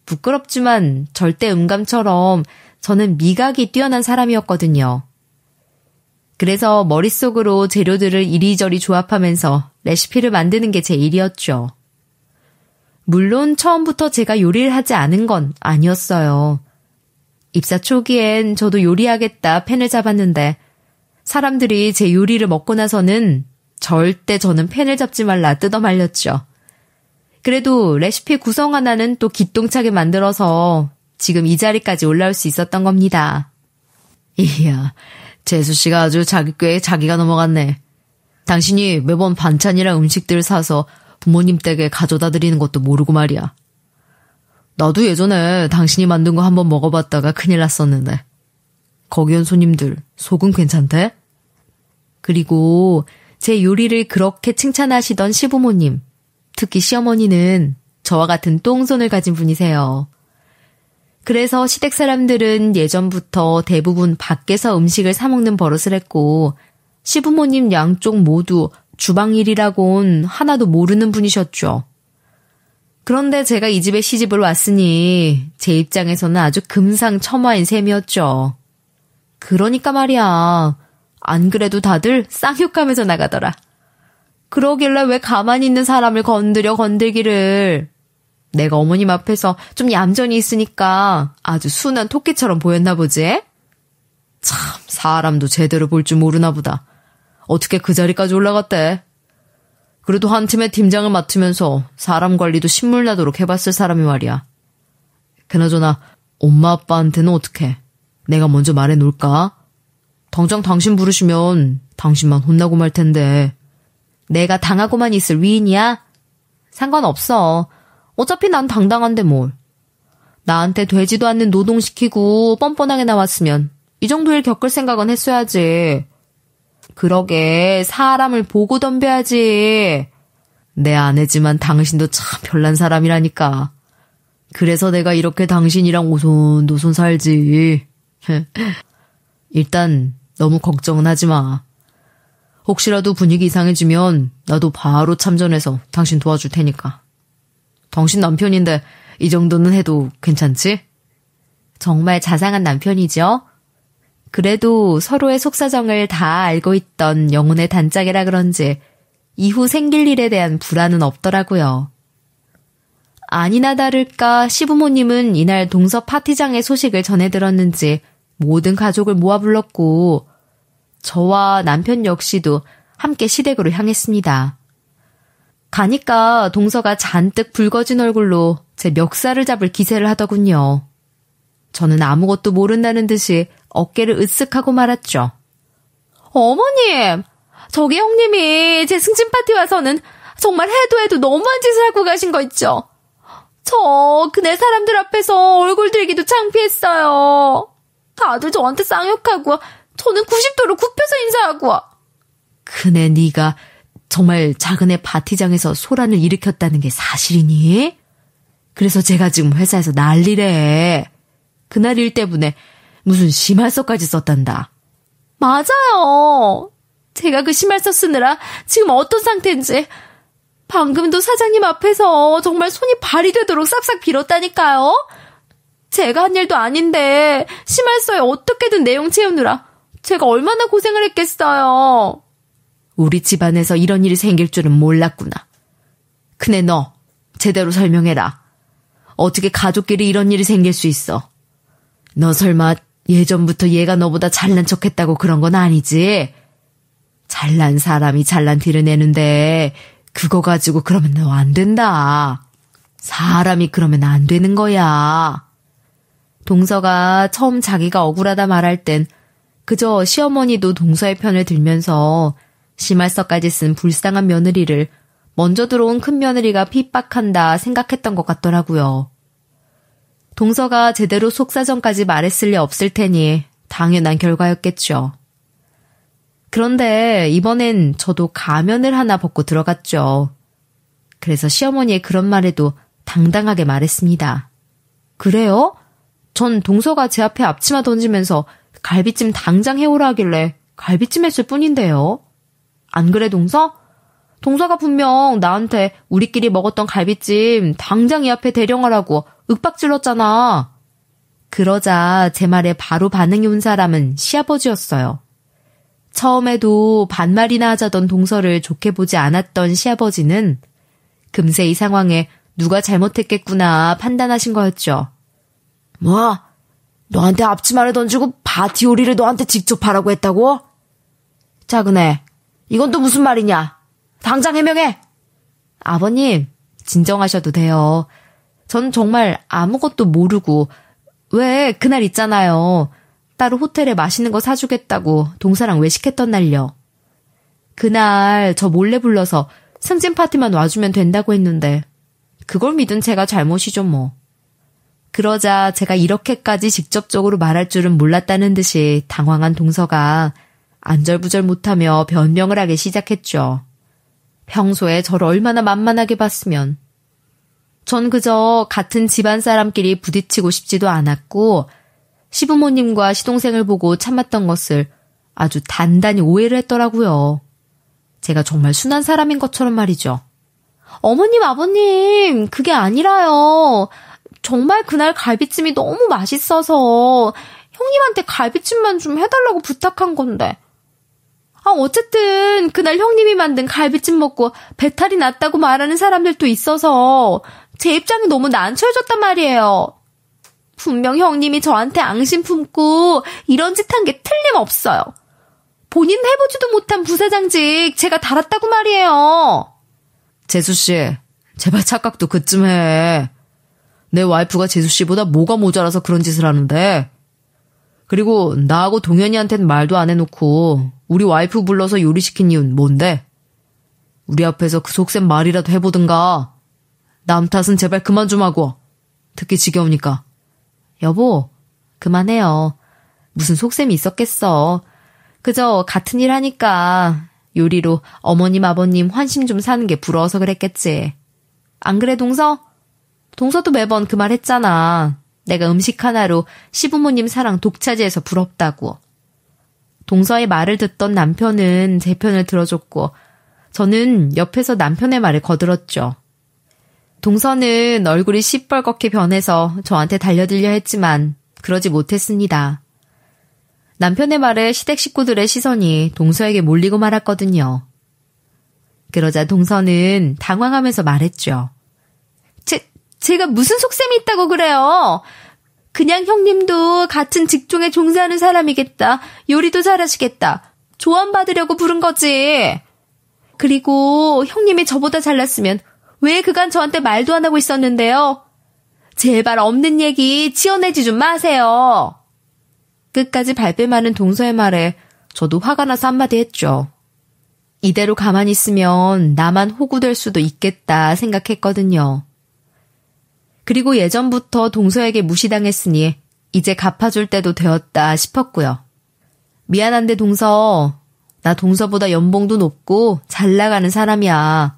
부끄럽지만 절대 음감처럼 저는 미각이 뛰어난 사람이었거든요. 그래서 머릿속으로 재료들을 이리저리 조합하면서 레시피를 만드는 게 제 일이었죠. 물론 처음부터 제가 요리를 하지 않은 건 아니었어요. 입사 초기엔 저도 요리하겠다 펜을 잡았는데 사람들이 제 요리를 먹고 나서는 절대 저는 펜을 잡지 말라 뜯어 말렸죠. 그래도 레시피 구성 하나는 또 기똥차게 만들어서 지금 이 자리까지 올라올 수 있었던 겁니다. 이야, 재수씨가 아주 자기 꾀에 자기가 넘어갔네. 당신이 매번 반찬이랑 음식들 사서 부모님 댁에 가져다 드리는 것도 모르고 말이야. 나도 예전에 당신이 만든 거 한번 먹어봤다가 큰일 났었는데. 거기 온 손님들 속은 괜찮대? 그리고 제 요리를 그렇게 칭찬하시던 시부모님, 특히 시어머니는 저와 같은 똥손을 가진 분이세요. 그래서 시댁 사람들은 예전부터 대부분 밖에서 음식을 사 먹는 버릇을 했고 시부모님 양쪽 모두 주방일이라곤 하나도 모르는 분이셨죠. 그런데 제가 이 집에 시집을 왔으니 제 입장에서는 아주 금상첨화인 셈이었죠. 그러니까 말이야. 안 그래도 다들 쌍욕하면서 나가더라. 그러길래 왜 가만히 있는 사람을 건들기를. 내가 어머님 앞에서 좀 얌전히 있으니까 아주 순한 토끼처럼 보였나 보지? 참, 사람도 제대로 볼 줄 모르나 보다. 어떻게 그 자리까지 올라갔대? 그래도 한 팀의 팀장을 맡으면서 사람 관리도 신물나도록 해봤을 사람이 말이야. 그나저나 엄마 아빠한테는 어떡해? 내가 먼저 말해놓을까? 당장 당신 부르시면 당신만 혼나고 말 텐데. 내가 당하고만 있을 위인이야? 상관없어. 어차피 난 당당한데 뭘. 나한테 되지도 않는 노동시키고 뻔뻔하게 나왔으면 이 정도 일 겪을 생각은 했어야지. 그러게 사람을 보고 덤벼야지. 내 아내지만 당신도 참 별난 사람이라니까. 그래서 내가 이렇게 당신이랑 오손도손 살지. 일단 너무 걱정은 하지 마. 혹시라도 분위기 이상해지면 나도 바로 참전해서 당신 도와줄 테니까. 당신 남편인데 이 정도는 해도 괜찮지? 정말 자상한 남편이죠. 그래도 서로의 속사정을 다 알고 있던 영혼의 단짝이라 그런지 이후 생길 일에 대한 불안은 없더라고요. 아니나 다를까 시부모님은 이날 동서 파티장의 소식을 전해 들었는지 모든 가족을 모아 불렀고 저와 남편 역시도 함께 시댁으로 향했습니다. 가니까 동서가 잔뜩 붉어진 얼굴로 제 멱살을 잡을 기세를 하더군요. 저는 아무것도 모른다는 듯이 어깨를 으쓱하고 말았죠. 어머님! 저기 형님이 제 승진 파티 와서는 정말 해도 너무한 짓을 하고 가신 거 있죠? 저 그네 사람들 앞에서 얼굴 들기도 창피했어요. 다들 저한테 쌍욕하고 저는 90도로 굽혀서 인사하고. 그네 네가 정말 작은 애 파티장에서 소란을 일으켰다는 게 사실이니? 그래서 제가 지금 회사에서 난리래. 그날 일 때문에 무슨 심할서까지 썼단다. 맞아요. 제가 그 심할서 쓰느라 지금 어떤 상태인지. 방금도 사장님 앞에서 정말 손이 발이 되도록 싹싹 빌었다니까요. 제가 한 일도 아닌데 심할서에 어떻게든 내용 채우느라 제가 얼마나 고생을 했겠어요. 우리 집안에서 이런 일이 생길 줄은 몰랐구나. 그네 너 제대로 설명해라. 어떻게 가족끼리 이런 일이 생길 수 있어? 너 설마 예전부터 얘가 너보다 잘난 척했다고 그런 건 아니지? 잘난 사람이 잘난 티를 내는데 그거 가지고 그러면 너 안 된다. 사람이 그러면 안 되는 거야. 동서가 처음 자기가 억울하다 말할 땐 그저 시어머니도 동서의 편을 들면서 심할서까지 쓴 불쌍한 며느리를 먼저 들어온 큰며느리가 핍박한다 생각했던 것 같더라고요. 동서가 제대로 속사정까지 말했을 리 없을 테니 당연한 결과였겠죠. 그런데 이번엔 저도 가면을 하나 벗고 들어갔죠. 그래서 시어머니의 그런 말에도 당당하게 말했습니다. 그래요? 전 동서가 제 앞에 앞치마 던지면서 갈비찜 당장 해오라 하길래 갈비찜 했을 뿐인데요. 안 그래 동서? 동서가 분명 나한테 우리끼리 먹었던 갈비찜 당장 이 앞에 대령하라고 윽박질렀잖아. 그러자 제 말에 바로 반응이 온 사람은 시아버지였어요. 처음에도 반말이나 하자던 동서를 좋게 보지 않았던 시아버지는 금세 이 상황에 누가 잘못했겠구나 판단하신 거였죠. 뭐? 너한테 앞치마를 던지고 바티오리를 너한테 직접 하라고 했다고? 작은애, 이건 또 무슨 말이냐? 당장 해명해! 아버님, 진정하셔도 돼요. 전 정말 아무것도 모르고 왜 그날 있잖아요. 따로 호텔에 맛있는 거 사주겠다고 동서랑 외식했던 날요. 그날 저 몰래 불러서 승진 파티만 와주면 된다고 했는데 그걸 믿은 제가 잘못이죠 뭐. 그러자 제가 이렇게까지 직접적으로 말할 줄은 몰랐다는 듯이 당황한 동서가 안절부절 못하며 변명을 하기 시작했죠. 평소에 저를 얼마나 만만하게 봤으면. 전 그저 같은 집안 사람끼리 부딪히고 싶지도 않았고 시부모님과 시동생을 보고 참았던 것을 아주 단단히 오해를 했더라고요. 제가 정말 순한 사람인 것처럼 말이죠. 어머님, 아버님, 그게 아니라요. 정말 그날 갈비찜이 너무 맛있어서 형님한테 갈비찜만 좀 해달라고 부탁한 건데. 어쨌든 그날 형님이 만든 갈비찜 먹고 배탈이 났다고 말하는 사람들도 있어서 제 입장이 너무 난처해졌단 말이에요. 분명 형님이 저한테 앙심 품고 이런 짓 한 게 틀림없어요. 본인 해보지도 못한 부사장직 제가 달았다고 말이에요. 재수씨, 제발 착각도 그쯤 해. 내 와이프가 재수씨보다 뭐가 모자라서 그런 짓을 하는데. 그리고 나하고 동현이한테는 말도 안 해놓고 우리 와이프 불러서 요리시킨 이유는 뭔데? 우리 앞에서 그 속셈 말이라도 해보든가. 남 탓은 제발 그만 좀 하고. 듣기 지겨우니까. 여보, 그만해요. 무슨 속셈이 있었겠어. 그저 같은 일 하니까 요리로 어머님, 아버님 환심 좀 사는 게 부러워서 그랬겠지. 안 그래, 동서? 동서도 매번 그 말 했잖아. 내가 음식 하나로 시부모님 사랑 독차지해서 부럽다고. 동서의 말을 듣던 남편은 제 편을 들어줬고 저는 옆에서 남편의 말을 거들었죠. 동서는 얼굴이 시뻘겋게 변해서 저한테 달려들려 했지만 그러지 못했습니다. 남편의 말에 시댁 식구들의 시선이 동서에게 몰리고 말았거든요. 그러자 동서는 당황하면서 말했죠. 제가 무슨 속셈이 있다고 그래요? 그냥 형님도 같은 직종에 종사하는 사람이겠다. 요리도 잘하시겠다. 조언받으려고 부른 거지. 그리고 형님이 저보다 잘났으면 왜 그간 저한테 말도 안 하고 있었는데요? 제발 없는 얘기 지어내지 좀 마세요. 끝까지 발뺌하는 동서의 말에 저도 화가 나서 한마디 했죠. 이대로 가만히 있으면 나만 호구될 수도 있겠다 생각했거든요. 그리고 예전부터 동서에게 무시당했으니 이제 갚아줄 때도 되었다 싶었고요. 미안한데 동서, 나 동서보다 연봉도 높고 잘 나가는 사람이야.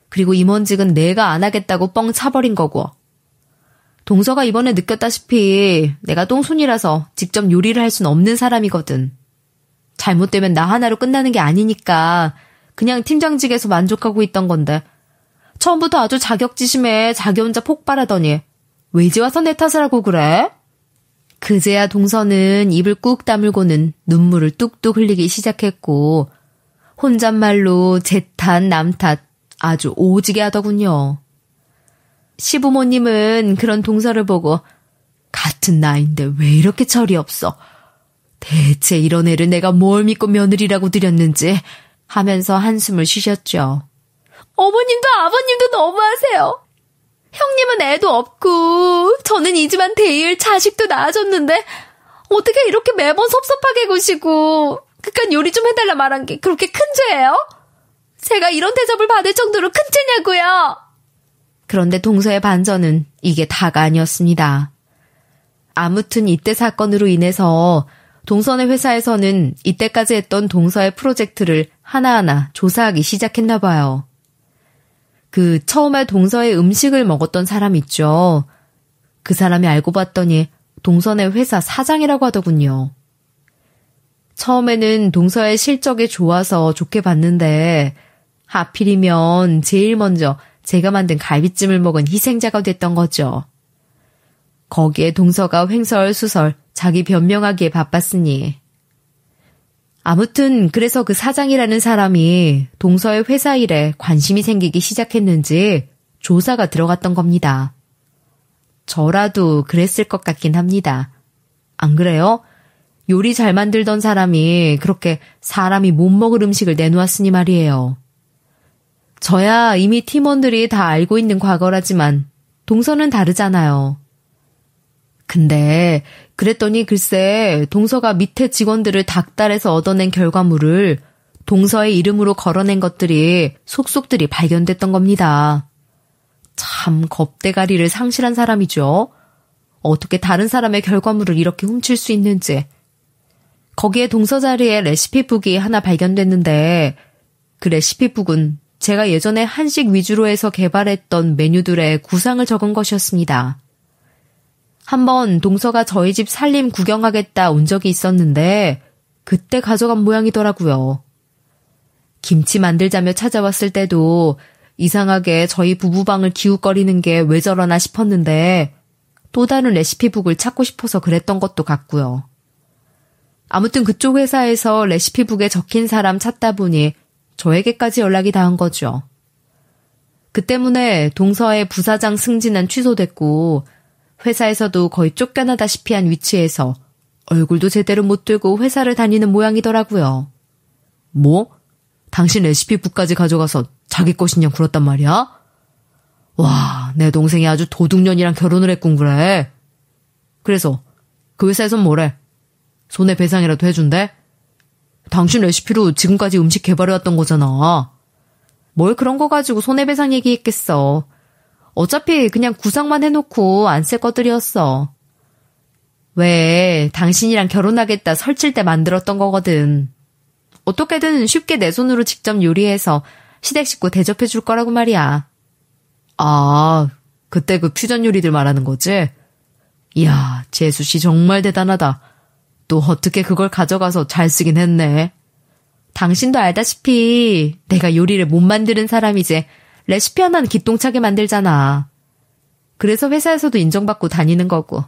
그리고 임원직은 내가 안 하겠다고 뻥 차버린 거고. 동서가 이번에 느꼈다시피 내가 똥손이라서 직접 요리를 할 순 없는 사람이거든. 잘못되면 나 하나로 끝나는 게 아니니까 그냥 팀장직에서 만족하고 있던 건데 처음부터 아주 자격지심에 자기 혼자 폭발하더니 왜 이제 와서 내 탓을 하고 그래? 그제야 동서는 입을 꾹 다물고는 눈물을 뚝뚝 흘리기 시작했고 혼잣말로 제 탓, 남 탓 아주 오지게 하더군요. 시부모님은 그런 동서를 보고 같은 나이인데 왜 이렇게 철이 없어? 대체 이런 애를 내가 뭘 믿고 며느리라고 들였는지 하면서 한숨을 쉬셨죠. 어머님도 아버님도 너무하세요. 형님은 애도 없고 저는 이 집안 대일 자식도 낳아줬는데 어떻게 이렇게 매번 섭섭하게 구시고 그깟 요리 좀 해달라 말한 게 그렇게 큰 죄예요? 제가 이런 대접을 받을 정도로 큰 죄냐고요. 그런데 동서의 반전은 이게 다가 아니었습니다. 아무튼 이때 사건으로 인해서 동서의 회사에서는 이때까지 했던 동서의 프로젝트를 하나하나 조사하기 시작했나 봐요. 그 처음에 동서의 음식을 먹었던 사람 있죠. 그 사람이 알고 봤더니 동서의 회사 사장이라고 하더군요. 처음에는 동서의 실적이 좋아서 좋게 봤는데 하필이면 제일 먼저 제가 만든 갈비찜을 먹은 희생자가 됐던 거죠. 거기에 동서가 횡설수설 자기 변명하기에 바빴으니. 아무튼 그래서 그 사장이라는 사람이 동서의 회사 일에 관심이 생기기 시작했는지 조사가 들어갔던 겁니다. 저라도 그랬을 것 같긴 합니다. 안 그래요? 요리 잘 만들던 사람이 그렇게 사람이 못 먹을 음식을 내놓았으니 말이에요. 저야 이미 팀원들이 다 알고 있는 과거라지만 동서는 다르잖아요. 근데 그랬더니 글쎄 동서가 밑에 직원들을 닥달해서 얻어낸 결과물을 동서의 이름으로 걸어낸 것들이 속속들이 발견됐던 겁니다. 참 겁대가리를 상실한 사람이죠. 어떻게 다른 사람의 결과물을 이렇게 훔칠 수 있는지. 거기에 동서 자리에 레시피북이 하나 발견됐는데 그 레시피북은 제가 예전에 한식 위주로 해서 개발했던 메뉴들의 구상을 적은 것이었습니다. 한번 동서가 저희 집 살림 구경하겠다 온 적이 있었는데 그때 가져간 모양이더라고요. 김치 만들자며 찾아왔을 때도 이상하게 저희 부부방을 기웃거리는 게 왜 저러나 싶었는데 또 다른 레시피북을 찾고 싶어서 그랬던 것도 같고요. 아무튼 그쪽 회사에서 레시피북에 적힌 사람 찾다 보니 저에게까지 연락이 닿은 거죠. 그 때문에 동서의 부사장 승진은 취소됐고 회사에서도 거의 쫓겨나다시피 한 위치에서 얼굴도 제대로 못 들고 회사를 다니는 모양이더라고요. 뭐? 당신 레시피북까지 가져가서 자기 것이냐 굴었단 말이야? 와, 내 동생이 아주 도둑년이랑 결혼을 했군 그래. 그래서 그 회사에선 뭐래? 손해배상이라도 해준대? 당신 레시피로 지금까지 음식 개발해왔던 거잖아. 뭘 그런 거 가지고 손해배상 얘기했겠어. 어차피 그냥 구상만 해놓고 안 쓸 것들이었어. 왜 당신이랑 결혼하겠다 설칠 때 만들었던 거거든. 어떻게든 쉽게 내 손으로 직접 요리해서 시댁 식구 대접해 줄 거라고 말이야. 아, 그때 그 퓨전 요리들 말하는 거지? 이야, 재수씨 정말 대단하다. 또 어떻게 그걸 가져가서 잘 쓰긴 했네. 당신도 알다시피 내가 요리를 못 만드는 사람이지 레시피 하나는 기똥차게 만들잖아. 그래서 회사에서도 인정받고 다니는 거고.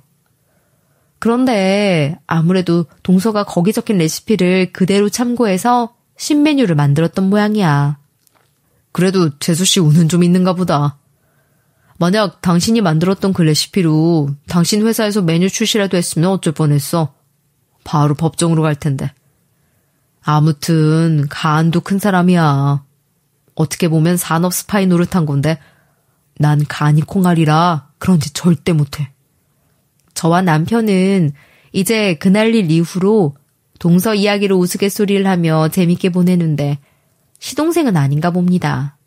그런데 아무래도 동서가 거기 적힌 레시피를 그대로 참고해서 신메뉴를 만들었던 모양이야. 그래도 재수씨 운은 좀 있는가 보다. 만약 당신이 만들었던 그 레시피로 당신 회사에서 메뉴 출시라도 했으면 어쩔 뻔했어. 바로 법정으로 갈 텐데. 아무튼 간도 큰 사람이야. 어떻게 보면 산업 스파이 노릇한 건데 난 간이 콩알이라 그런 짓 절대 못해. 저와 남편은 이제 그날 일 이후로 동서 이야기로 우스갯소리를 하며 재밌게 보내는데 시동생은 아닌가 봅니다.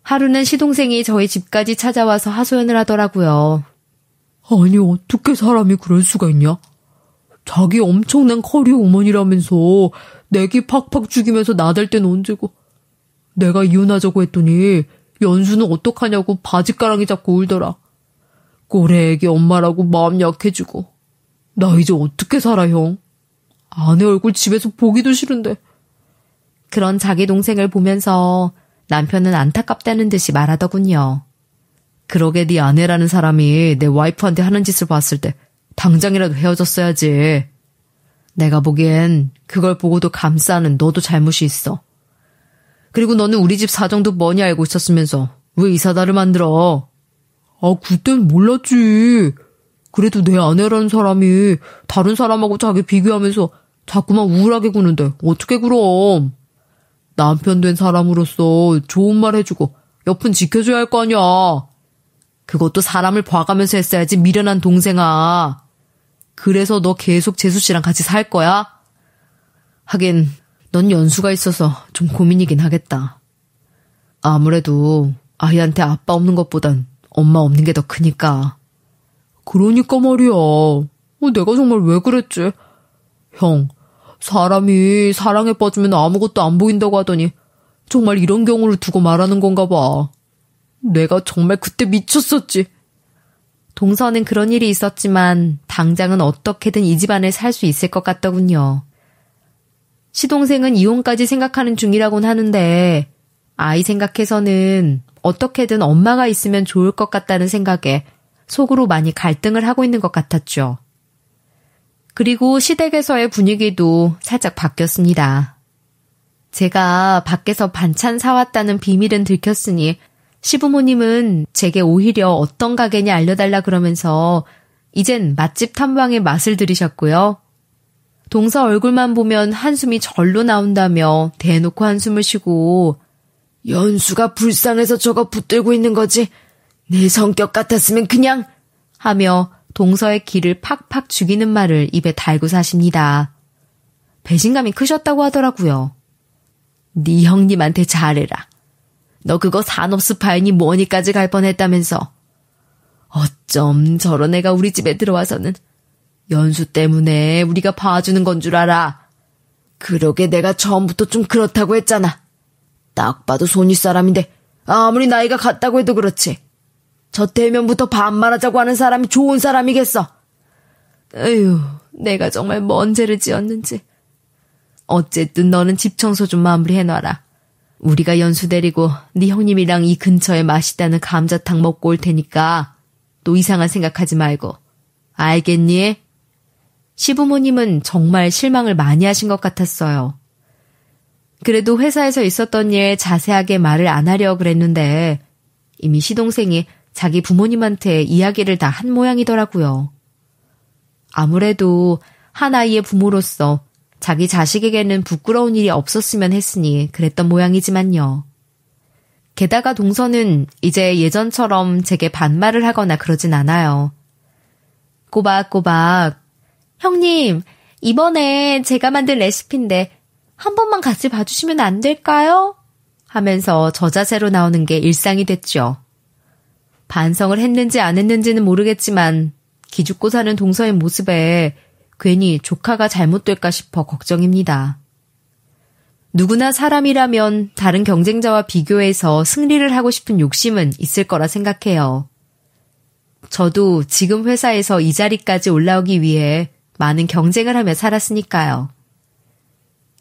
하루는 시동생이 저희 집까지 찾아와서 하소연을 하더라고요. 아니 어떻게 사람이 그럴 수가 있냐? 자기 엄청난 커리어 우먼이라면서 내기 팍팍 죽이면서 나댈 땐 언제고. 내가 이혼하자고 했더니 연수는 어떡하냐고 바지가랑이 잡고 울더라. 꼴의 애기 엄마라고 마음 약해지고. 나 이제 어떻게 살아 형? 아내 얼굴 집에서 보기도 싫은데. 그런 자기 동생을 보면서 남편은 안타깝다는 듯이 말하더군요. 그러게 네 아내라는 사람이 내 와이프한테 하는 짓을 봤을 때 당장이라도 헤어졌어야지. 내가 보기엔 그걸 보고도 감싸는 너도 잘못이 있어. 그리고 너는 우리 집 사정도 뻔히 알고 있었으면서 왜 이사다를 만들어? 아, 그땐 몰랐지. 그래도 내 아내라는 사람이 다른 사람하고 자기 비교하면서 자꾸만 우울하게 구는데 어떻게 그럼. 남편 된 사람으로서 좋은 말 해주고 옆은 지켜줘야 할 거 아니야. 그것도 사람을 봐가면서 했어야지 미련한 동생아. 그래서 너 계속 재수씨랑 같이 살 거야? 하긴 넌 연수가 있어서 좀 고민이긴 하겠다. 아무래도 아이한테 아빠 없는 것보단 엄마 없는 게 더 크니까. 그러니까 말이야. 내가 정말 왜 그랬지? 형, 사람이 사랑에 빠지면 아무것도 안 보인다고 하더니 정말 이런 경우를 두고 말하는 건가 봐. 내가 정말 그때 미쳤었지. 동서는 그런 일이 있었지만 당장은 어떻게든 이 집안에 살 수 있을 것 같더군요. 시동생은 이혼까지 생각하는 중이라곤 하는데 아이 생각해서는 어떻게든 엄마가 있으면 좋을 것 같다는 생각에 속으로 많이 갈등을 하고 있는 것 같았죠. 그리고 시댁에서의 분위기도 살짝 바뀌었습니다. 제가 밖에서 반찬 사왔다는 비밀은 들켰으니 시부모님은 제게 오히려 어떤 가게냐 알려달라 그러면서 이젠 맛집 탐방의 맛을 들이셨고요. 동서 얼굴만 보면 한숨이 절로 나온다며 대놓고 한숨을 쉬고 연수가 불쌍해서 저거 붙들고 있는 거지. 내 성격 같았으면 그냥 하며 동서의 기를 팍팍 죽이는 말을 입에 달고 사십니다. 배신감이 크셨다고 하더라고요. 네 형님한테 잘해라. 너 그거 산업 스파이니 뭐니까지 갈 뻔했다면서. 어쩜 저런 애가 우리 집에 들어와서는 연수 때문에 우리가 봐주는 건 줄 알아. 그러게 내가 처음부터 좀 그렇다고 했잖아. 딱 봐도 손윗 사람인데 아무리 나이가 같다고 해도 그렇지. 저 대면부터 반말하자고 하는 사람이 좋은 사람이겠어. 에휴, 내가 정말 뭔 죄를 지었는지. 어쨌든 너는 집 청소 좀 마무리해놔라. 우리가 연수 데리고 네 형님이랑 이 근처에 맛있다는 감자탕 먹고 올 테니까 또 이상한 생각하지 말고. 알겠니? 시부모님은 정말 실망을 많이 하신 것 같았어요. 그래도 회사에서 있었던 일 자세하게 말을 안 하려고 그랬는데 이미 시동생이 자기 부모님한테 이야기를 다 한 모양이더라고요. 아무래도 한 아이의 부모로서 자기 자식에게는 부끄러운 일이 없었으면 했으니 그랬던 모양이지만요. 게다가 동서는 이제 예전처럼 제게 반말을 하거나 그러진 않아요. 꼬박꼬박 형님, 이번에 제가 만든 레시피인데 한 번만 같이 봐주시면 안 될까요? 하면서 저자세로 나오는 게 일상이 됐죠. 반성을 했는지 안 했는지는 모르겠지만 기죽고 사는 동서의 모습에 괜히 조카가 잘못될까 싶어 걱정입니다. 누구나 사람이라면 다른 경쟁자와 비교해서 승리를 하고 싶은 욕심은 있을 거라 생각해요. 저도 지금 회사에서 이 자리까지 올라오기 위해 많은 경쟁을 하며 살았으니까요.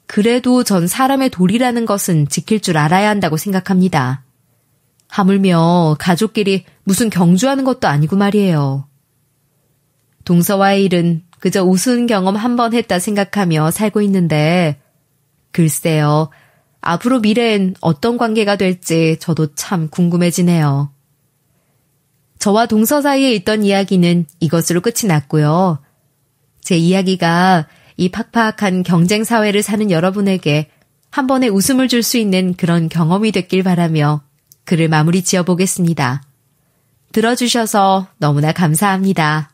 그래도 전 사람의 도리라는 것은 지킬 줄 알아야 한다고 생각합니다. 하물며 가족끼리 무슨 경주하는 것도 아니고 말이에요. 동서와의 일은 그저 우스운 경험 한 번 했다 생각하며 살고 있는데 글쎄요, 앞으로 미래엔 어떤 관계가 될지 저도 참 궁금해지네요. 저와 동서 사이에 있던 이야기는 이것으로 끝이 났고요. 제 이야기가 이 팍팍한 경쟁 사회를 사는 여러분에게 한 번에 웃음을 줄 수 있는 그런 경험이 됐길 바라며 글을 마무리 지어보겠습니다. 들어주셔서 너무나 감사합니다.